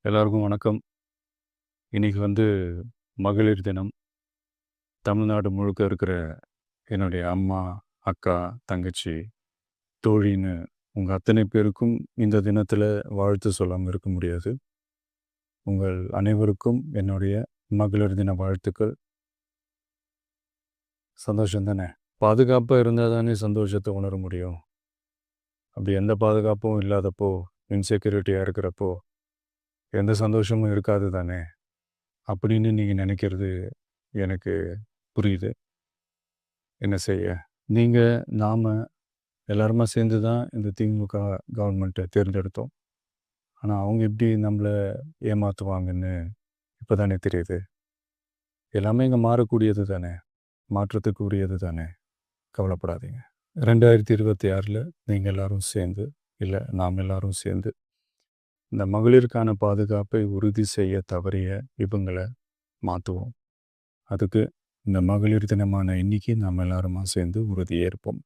எல்லாருக்கும் வணக்கம். இன்னைக்கு மகளிர் தினம். தமிழ்நாடு முழுக்க இருக்கிற என்னுடைய அம்மா, அக்கா, தங்கச்சி, தோழின்னு உங்க அத்தனை பேருக்கும் இந்த தினத்தில வாழ்த்து சொல்லாம இருக்க முடியாது. உங்கள் அனைவருக்கும் என்னுடைய மகளிர் தின வாழ்த்துக்கள். சந்தோஷம் தானே! பாதுகாப்பா இருந்தா தானே சந்தோஷத்த உணர முடியும். அப்படி எந்த பாதுகாப்பும் இல்லாதப்போ, இன்செக்யூரிட்டியா இருக்கிறப்போ, எந்த சந்தோஷமும் இருக்காது தானே! அப்படின்னு நீங்க நினைக்கிறது எனக்கு புரியுது. என்ன செய்ய? நீங்க, நாம எல்லாருமா சேர்ந்து தான் இந்த திமுக கவர்மெண்ட்டை தேர்ந்தெடுத்தோம். ஆனா, அவங்க எப்படி நம்மள ஏமாத்துவாங்கன்னு இப்ப தானே தெரியுது. எல்லாமே இங்க மாறக்கூடியது தானே! மாற்றத்துக்கு உரியது தானே! கவலைப்படாதீங்க. 2026ல நீங்க எல்லாரும் சேர்ந்து, இல்ல நாம் எல்லாரும் சேர்ந்து, இந்த மகளிருக்கான பாதுகாப்பை உறுதி செய்ய தவறிய இவங்கள மாத்துவோம். அதுக்கு இந்த மகளிர் தினமான இன்னைக்கு நாம் எல்லாருமா சேர்ந்து உறுதியேற்போம்.